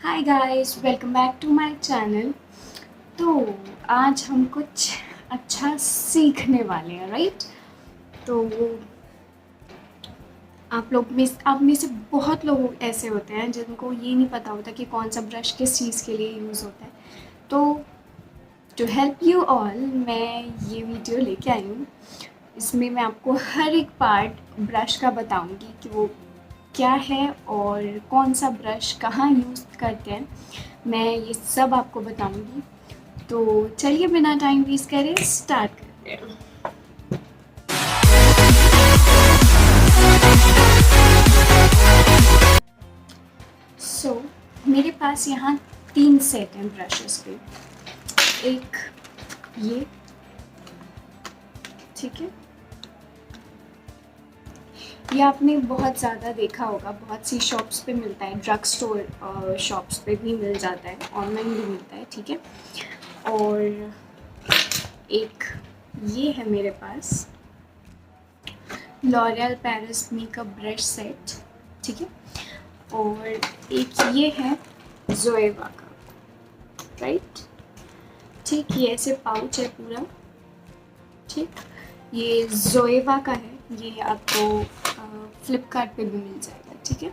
Hi guys, welcome back to my channel. तो आज हम कुछ अच्छा सीखने वाले हैं, राइट? तो आप में से बहुत लोग ऐसे होते हैं जिनको ये नहीं पता होता कि कौन सा ब्रश किस चीज़ के लिए यूज़ होता है। तो टू हेल्प यू ऑल मैं ये वीडियो लेके आई हूँ। इसमें मैं आपको हर एक पार्ट ब्रश का बताऊँगी कि वो क्या है और कौन सा ब्रश कहाँ यूज़ करते हैं। मैं ये सब आपको बताऊँगी। तो चलिए बिना टाइम वेस्ट करे स्टार्ट करते हैं। सो मेरे पास यहाँ 3 सेट हैं ब्रशेस के। एक ये, ठीक है, ये आपने बहुत ज़्यादा देखा होगा, बहुत सी शॉप्स पे मिलता है, ड्रग स्टोर शॉप्स पे भी मिल जाता है, ऑनलाइन भी मिलता है, ठीक है। और एक ये है मेरे पास, L'Oreal Paris makeup brush set, ठीक है। और एक ये है जोएवा का, राइट, ठीक, ये ऐसे पाउच है पूरा, ठीक। ये जोएवा का है, ये आपको फ्लिपकार्ट पे भी मिल जाएगा, ठीक है।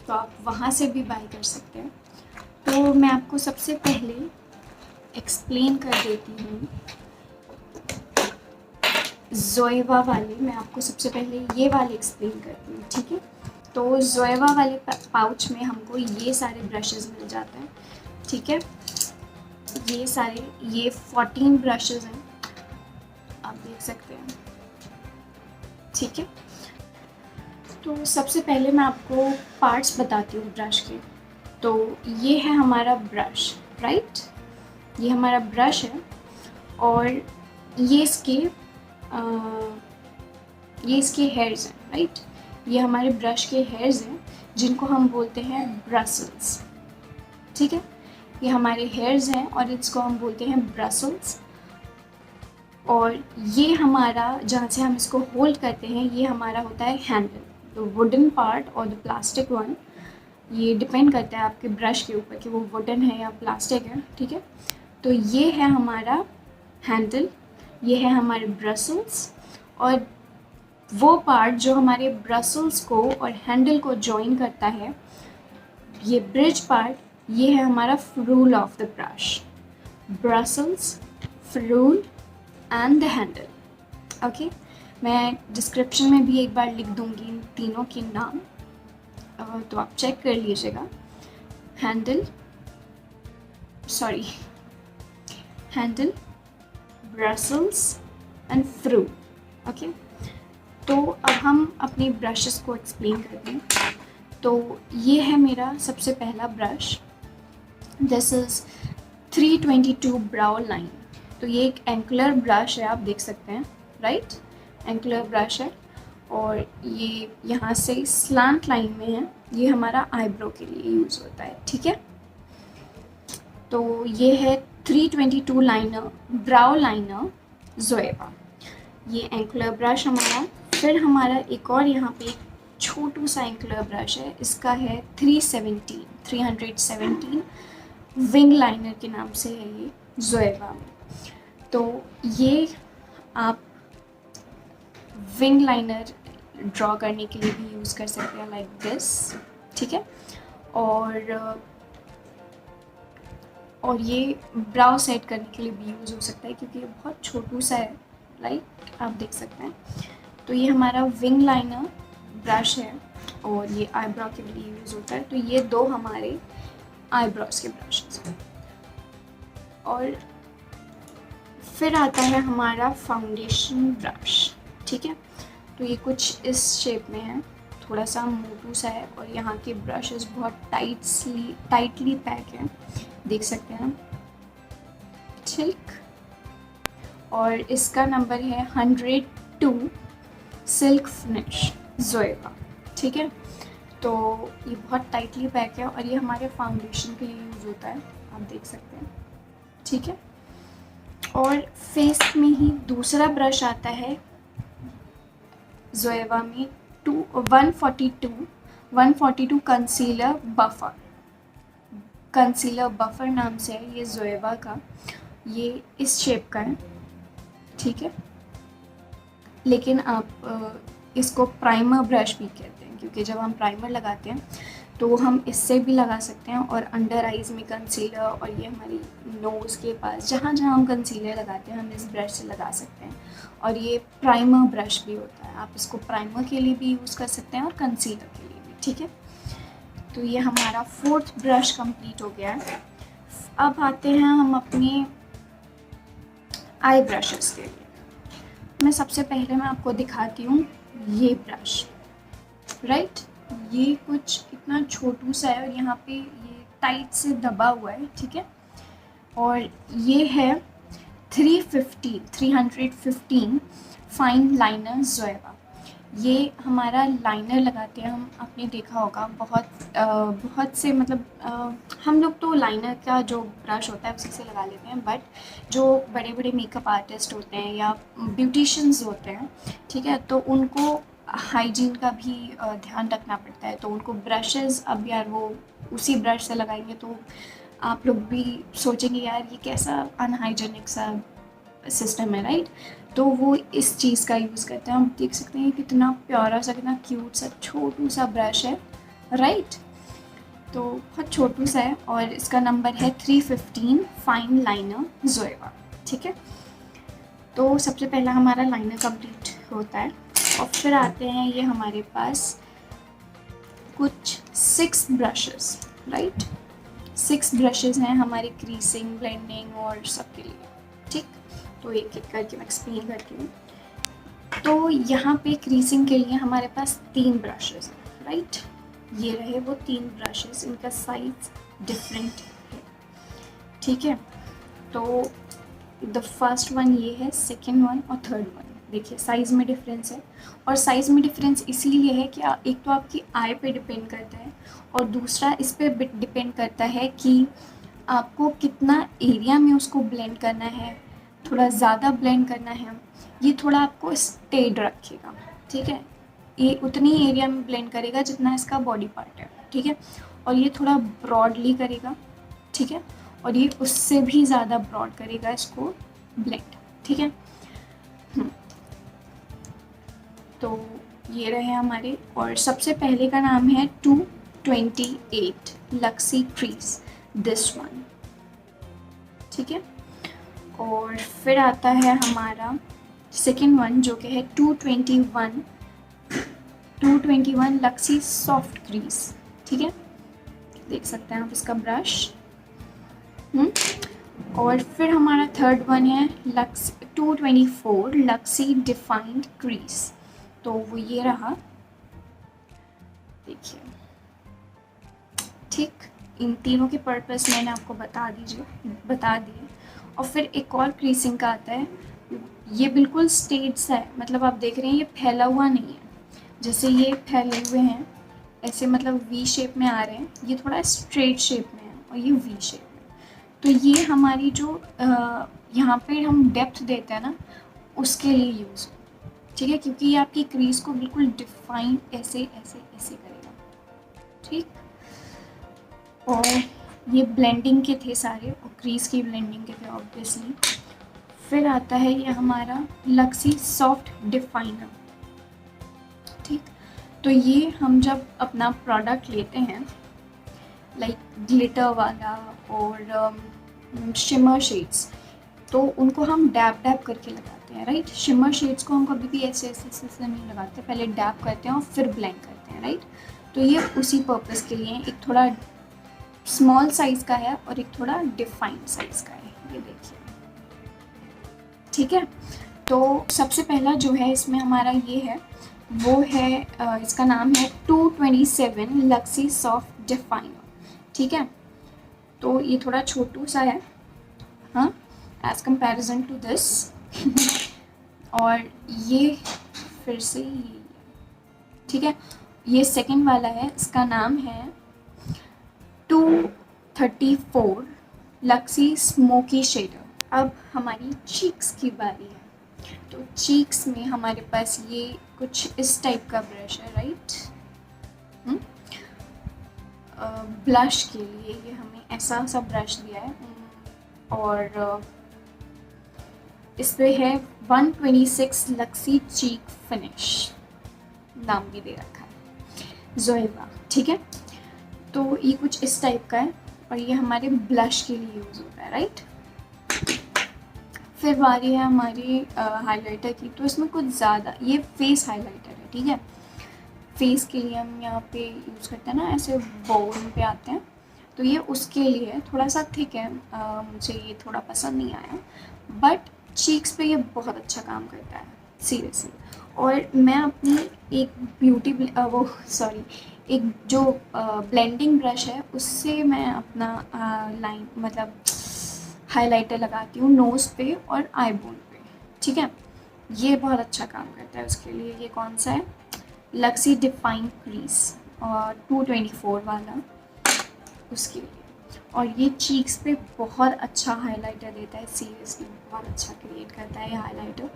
तो आप वहाँ से भी बाय कर सकते हैं। तो मैं आपको सबसे पहले एक्सप्लेन कर देती हूँ जोएवा वाले, मैं आपको सबसे पहले ये वाले एक्सप्लेन करती हूँ, ठीक है। तो जोएवा वाले पाउच में हमको ये सारे ब्रशेस मिल जाते हैं, ठीक है। ये सारे, ये 14 ब्रशेस हैं, आप देख सकते हैं, ठीक है। तो सबसे पहले मैं आपको पार्ट्स बताती हूँ ब्रश के। तो ये है हमारा ब्रश, राइट, ये हमारा ब्रश है। और ये इसके हेयर्स हैं, राइट, ये हमारे ब्रश के हेयर्स हैं जिनको हम बोलते हैं ब्रसल्स, ठीक है। ये हमारे हेयर्स हैं और इसको हम बोलते हैं ब्रसल्स। और ये हमारा, जहाँ से हम इसको होल्ड करते हैं, ये हमारा होता है हैंडल, द वुडन पार्ट और द प्लास्टिक वन। ये डिपेंड करता है आपके ब्रश के ऊपर कि वो वुडन है या प्लास्टिक है, ठीक है। तो ये है हमारा हैंडल, ये है हमारे ब्रसल्स। और वो पार्ट जो हमारे ब्रसल्स को और हैंडल को जॉइन करता है, ये ब्रिज पार्ट, ये है हमारा ferrule of the brush, bristles, ferrule and the handle, okay. मैं डिस्क्रिप्शन में भी एक बार लिख दूंगी इन तीनों के नाम, तो आप चेक कर लीजिएगा। Handle, bristles and ferrule, okay. तो अब हम अपने ब्रशेस को एक्सप्लेन करते हैं। तो ये है मेरा सबसे पहला brush, this is 322 brow line. तो ये एक एंकुलर ब्रश है, आप देख सकते हैं, राइट, एंकुलर ब्रश है। और ये यहाँ से स्लांट लाइन में है, ये हमारा आईब्रो के लिए यूज़ होता है, ठीक है। तो ये है 322 लाइनर, ब्राउ लाइनर जोएवा, ये एंकुलर ब्रश हमारा। फिर हमारा एक और यहाँ पे एक छोटू सा एंकुलर ब्रश है, इसका है 317 विंग लाइनर के नाम से है ये जोएवा में। तो ये आप विंग लाइनर ड्रॉ करने के लिए भी यूज़ कर सकते हैं, लाइक दिस, ठीक है। और ये ब्राउ सेट करने के लिए भी यूज़ हो सकता है, क्योंकि ये बहुत छोटू सा है, राइट, आप देख सकते हैं। तो ये हमारा विंग लाइनर ब्रश है और ये आईब्रो के लिए यूज़ होता है। तो ये दो हमारे आईब्रोज के ब्रशेस हैं। और फिर आता है हमारा फाउंडेशन ब्रश, ठीक है। तो ये कुछ इस शेप में है, थोड़ा सा मोटू सा है, और यहाँ के ब्रशेस बहुत टाइटली पैक हैं, देख सकते हैं, ठीक। और इसका नंबर है 102 सिल्क फिनिश जोएवा, ठीक है। तो ये बहुत टाइटली पैक है और ये हमारे फाउंडेशन के लिए यूज़ होता है, आप देख सकते हैं, ठीक है। और फेस में ही दूसरा ब्रश आता है जोएवा में, 142 कंसीलर बफर, कंसीलर बफर नाम से है, ये ज़ोएवा का, ये इस शेप का है, ठीक है। लेकिन आप इसको प्राइमर ब्रश भी कहते हैं, क्योंकि जब हम प्राइमर लगाते हैं तो हम इससे भी लगा सकते हैं, और अंडर आइज़ में कंसीलर, और ये हमारी नोज़ के पास जहाँ जहाँ हम कंसीलर लगाते हैं हम इस ब्रश से लगा सकते हैं। और ये प्राइमर ब्रश भी होता है, आप इसको प्राइमर के लिए भी यूज़ कर सकते हैं और कंसीलर के लिए भी, ठीक है। तो ये हमारा 4th ब्रश कंप्लीट हो गया है। अब आते हैं हम अपने आई ब्रशेस के लिए। मैं सबसे पहले मैं आपको दिखाती हूँ ये ब्रश, राइट। ये कुछ इतना छोटू सा है और यहाँ पे ये टाइट से दबा हुआ है, ठीक है। और ये है 315 फाइन लाइनर ज़ोएवा। ये हमारा लाइनर लगाते हैं हम, आपने देखा होगा बहुत से, मतलब हम लोग तो लाइनर का जो ब्रश होता है उसी से लगा लेते हैं, बट जो बड़े बड़े मेकअप आर्टिस्ट होते हैं या ब्यूटिशियंस होते हैं, ठीक है, तो उनको हाइजीन का भी ध्यान रखना पड़ता है। तो उनको ब्रशेज़, अब यार वो उसी ब्रश से लगाएंगे तो आप लोग भी सोचेंगे यार ये कैसा अनहाइजीनिक सा सिस्टम है, राइट। तो वो इस चीज़ का यूज़ करते हैं। हम देख सकते हैं कितना प्यारा सा, कितना क्यूट सा छोटू सा ब्रश है, राइट। तो बहुत छोटू सा है और इसका नंबर है 315 फाइन लाइनर ज़ोएवा, ठीक है। तो सबसे पहला हमारा लाइनर कंप्लीट होता है और फिर आते हैं ये हमारे पास कुछ 6 ब्रशेस, राइट। 6 ब्रशेस हैं हमारे क्रीसिंग, ब्लेंडिंग और सब के लिए, ठीक। तो एक एक करके मैं एक्सप्लेन करती हूँ। तो यहाँ पे क्रीसिंग के लिए हमारे पास 3 ब्रशेस हैं, राइट। ये रहे वो 3 ब्रशेस, इनका साइज डिफरेंट है, ठीक है। तो द फर्स्ट वन ये है, सेकेंड वन और थर्ड वन, देखिए साइज़ में डिफरेंस है। और साइज़ में डिफरेंस इसलिए है कि एक तो आपकी आई पे डिपेंड करता है और दूसरा इस पे डिपेंड करता है कि आपको कितना एरिया में उसको ब्लेंड करना है, थोड़ा ज़्यादा ब्लेंड करना है, ये थोड़ा आपको स्टेड रखेगा, ठीक है। ये उतनी एरिया में ब्लेंड करेगा जितना इसका बॉडी पार्ट है, ठीक है। और ये थोड़ा ब्रॉडली करेगा, ठीक है, और ये उससे भी ज़्यादा ब्रॉड करेगा इसको ब्लेंड, ठीक है। तो ये रहे हमारे, और सबसे पहले का नाम है 228 लक्सी क्रीज, दिस वन, ठीक है। और फिर आता है हमारा सेकेंड वन जो कि है 221 लक्सी सॉफ्ट क्रीज, ठीक है। देख सकते हैं आप इसका ब्रश। और फिर हमारा थर्ड वन है 224 लक्सी डिफाइंड क्रीज, तो वो ये रहा, देखिए, ठीक। इन तीनों के पर्पस मैंने आपको बता दिए। और फिर एक और क्रीसिंग का आता है, ये बिल्कुल स्ट्रेट सा है, मतलब आप देख रहे हैं ये फैला हुआ नहीं है, जैसे ये फैले हुए हैं ऐसे, मतलब वी शेप में आ रहे हैं, ये थोड़ा स्ट्रेट शेप में है और ये वी शेप में। तो ये हमारी जो यहाँ पे हम डेप्थ देते हैं ना, उसके लिए यूज़, ठीक है, क्योंकि ये आपकी क्रीज को बिल्कुल डिफाइन ऐसे ऐसे ऐसे करेगा, ठीक। और ये ब्लेंडिंग के थे सारे, और क्रीज की ब्लेंडिंग के थे ऑब्वियसली। फिर आता है ये हमारा लक्सी सॉफ्ट डिफाइनर, ठीक। तो ये हम जब अपना प्रोडक्ट लेते हैं, लाइक ग्लिटर वाला और शिमर शेड्स, तो उनको हम डैब करके लगाते हैं, राइट। शिमर शेड्स को हम कभी भी ऐसे नहीं लगाते, पहले डैब करते हैं और फिर ब्लेंड करते हैं, राइट। तो ये उसी पर्पस के लिए एक थोड़ा स्मॉल साइज़ का है और एक थोड़ा डिफाइंड साइज़ का है, ये देखिए, ठीक है। तो सबसे पहला जो है इसमें हमारा ये है, वो है इसका नाम है 227 लक्सी सॉफ्ट डिफाइनर, ठीक है। तो ये थोड़ा छोटू सा है, हाँ, एज कंपैरिजन टू दिस। और ये फिर से ये, ठीक है। ये सेकंड वाला है, इसका नाम है 234 लक्सी स्मोकी शेडर। अब हमारी चीक्स की बारी है। तो चीक्स में हमारे पास ये कुछ इस टाइप का ब्रश है, राइट। ब्लश के लिए ये हमें ऐसा सा ब्रश दिया है और इस पे है 126 लक्सी चीक फिनिश, नाम भी दे रखा है जोएवा, ठीक है। तो ये कुछ इस टाइप का है और ये हमारे ब्लश के लिए यूज़ होता है, राइट। फिर बारी है हमारी हाइलाइटर की। तो इसमें कुछ ज़्यादा, ये फेस हाइलाइटर है, ठीक है। फेस के लिए हम यहाँ पे यूज़ करते हैं ना, ऐसे बोन पे आते हैं, तो ये उसके लिए थोड़ा सा थिक है, मुझे ये थोड़ा पसंद नहीं आया, बट चीक्स पे ये बहुत अच्छा काम करता है सीरियसली। और मैं अपनी एक एक जो ब्लेंडिंग ब्रश है उससे मैं अपना लाइन मतलब हाइलाइटर लगाती हूँ नोज़ पे और आई बोन पे, ठीक है। ये बहुत अच्छा काम करता है उसके लिए। ये कौन सा है, लक्सी डिफाइन क्रीज और 224 वाला, उसके लिए। और ये चीक्स पे बहुत अच्छा हाइलाइटर देता है, सीरियसली बहुत अच्छा क्रिएट करता है ये हाइलाइटर।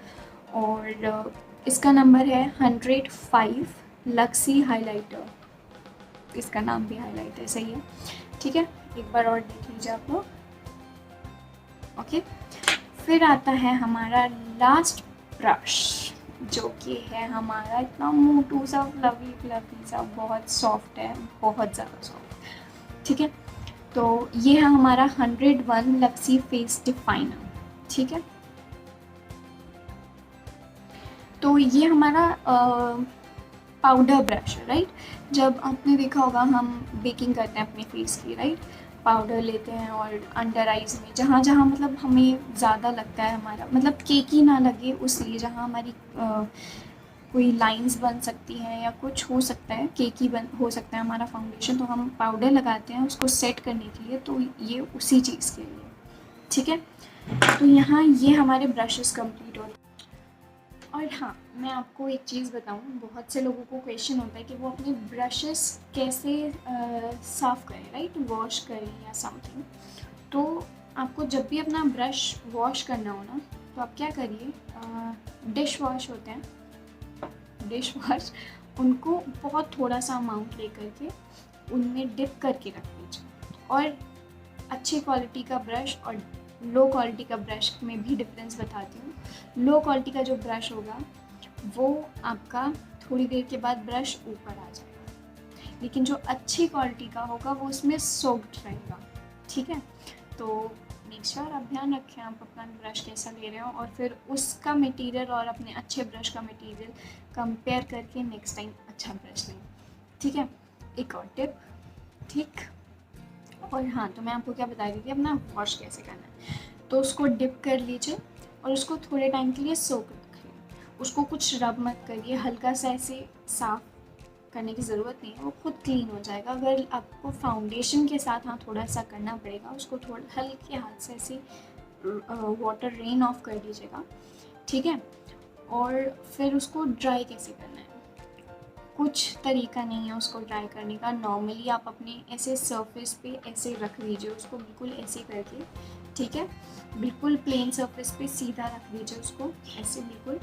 और इसका नंबर है 105 लक्सी हाइलाइटर, इसका नाम भी हाइलाइटर सही है, ठीक है। एक बार और देख लीजिए आप लोग, ओके। फिर आता है हमारा लास्ट ब्रश, जो कि है हमारा इतना मोटू सा फ्लफी फ्लफी सा, बहुत सॉफ्ट है, बहुत ज़्यादा सॉफ्ट, ठीक है। तो ये है हमारा 101 लक्सी फेस डिफाइनर, ठीक है। तो ये हमारा पाउडर ब्रश है, राइट। जब आपने देखा होगा हम बेकिंग करते हैं अपने फेस की, राइट, पाउडर लेते हैं और अंडर आइज़ में जहाँ जहाँ मतलब हमें ज़्यादा लगता है, हमारा मतलब केकी ना लगे, उसलिए जहाँ हमारी कोई लाइंस बन सकती हैं या कुछ हो सकता है, केकी बन हो सकता है हमारा फाउंडेशन, तो हम पाउडर लगाते हैं उसको सेट करने के लिए, तो ये उसी चीज़ के लिए, ठीक है। तो यहाँ ये हमारे ब्रशेस कंप्लीट होते हैं। और हाँ, मैं आपको एक चीज़ बताऊँ, बहुत से लोगों को क्वेश्चन होता है कि वो अपने ब्रशेस कैसे साफ़ करें, राइट, वॉश करें या समथिंग। तो आपको जब भी अपना ब्रश वॉश करना हो ना, तो आप क्या करिए, डिश वॉश होते हैं, डिश वॉश, उनको बहुत थोड़ा सा अमाउंट ले करके उनमें डिप करके रख दीजिए। और अच्छी क्वालिटी का ब्रश और लो क्वालिटी का ब्रश में भी डिफरेंस बताती हूँ। लो क्वालिटी का जो ब्रश होगा वो आपका थोड़ी देर के बाद ब्रश ऊपर आ जाएगा, लेकिन जो अच्छी क्वालिटी का होगा वो उसमें सोक्ड रहेगा, ठीक है। तो मेक श्योर आप ध्यान रखें आप अपना ब्रश कैसा ले रहे हो, और फिर उसका मटेरियल और अपने अच्छे ब्रश का मटेरियल कंपेयर करके नेक्स्ट टाइम अच्छा ब्रश लें, ठीक है। एक और टिप, ठीक। और हाँ, तो मैं आपको क्या बता रही थी, अपना वॉश कैसे करना है। तो उसको डिप कर लीजिए और उसको थोड़े टाइम के लिए सोक रखिए, उसको कुछ रब मत करिए, हल्का सा ऐसे साफ करने की ज़रूरत नहीं है, वो खुद क्लीन हो जाएगा। अगर आपको फाउंडेशन के साथ हाँ थोड़ा सा करना पड़ेगा, उसको थोड़ा हल्के हाथ से ऐसे वाटर रेन ऑफ कर दीजिएगा, ठीक है। और फिर उसको ड्राई कैसे करना है, कुछ तरीका नहीं है उसको ड्राई करने का। नॉर्मली आप अपने ऐसे सरफेस पे ऐसे रख दीजिए उसको, बिल्कुल ऐसे करके, ठीक है। बिल्कुल प्लेन सरफेस पे सीधा रख दीजिए उसको ऐसे बिल्कुल,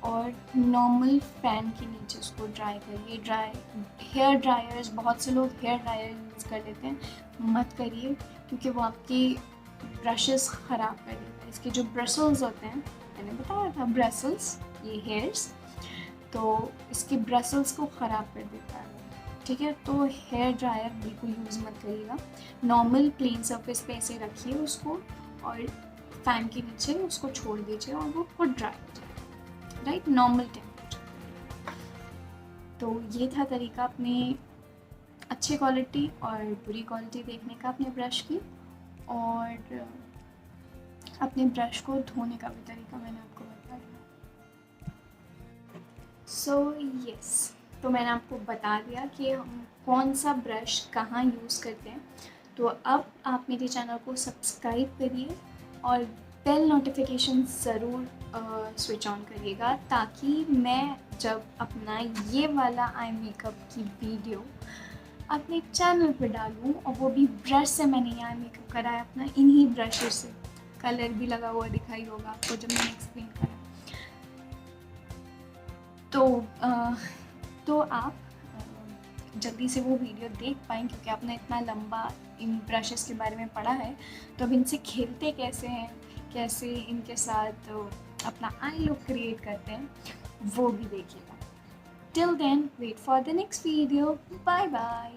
और नॉर्मल फ़ैन के नीचे उसको ड्राई करिए। हेयर ड्रायर्स, बहुत से लोग हेयर ड्रायर यूज़ कर लेते हैं, मत करिए, क्योंकि वो आपकी ब्रशेस ख़राब कर देता है। इसके जो ब्रसल्स होते हैं, मैंने बताया था ब्रसल्स, ये हेयर्स, तो इसके ब्रसल्स को ख़राब कर देता है, ठीक है। तो हेयर ड्रायर बिल्कुल यूज़ मत करिएगा, नॉर्मल प्लेन सरफेस पे ऐसे रखिए उसको और फ़ैन के नीचे उसको छोड़ दीजिए और वो खुद ड्राई हो जाएगा, राइट, नॉर्मल टेम्परेचर। तो ये था तरीका अपने अच्छे क्वालिटी और बुरी क्वालिटी देखने का अपने ब्रश की, और अपने ब्रश को धोने का भी तरीका मैंने आपको बता दिया। सो यस, तो मैंने आपको बता दिया कि हम कौन सा ब्रश कहाँ यूज़ करते हैं। तो अब आप मेरे चैनल को सब्सक्राइब करिए और बेल नोटिफिकेशन ज़रूर स्विच ऑन करिएगा, ताकि मैं जब अपना ये वाला आई मेकअप की वीडियो अपने चैनल पर डालूँ, और वो भी ब्रश से मैंने ये आई मेकअप करा है अपना इन्हीं ब्रशेस से, कलर भी लगा हुआ दिखाई होगा आपको जब मैंने एक्सप्लेन करा। तो आप जल्दी से वो वीडियो देख पाएँ, क्योंकि आपने इतना लंबा इन ब्रशेस के बारे में पढ़ा है, तो अब इनसे खेलते कैसे हैं, कैसे इनके साथ अपना आई लुक क्रिएट करते हैं, वो भी देखिएगा। Till then wait for the next video. Bye bye.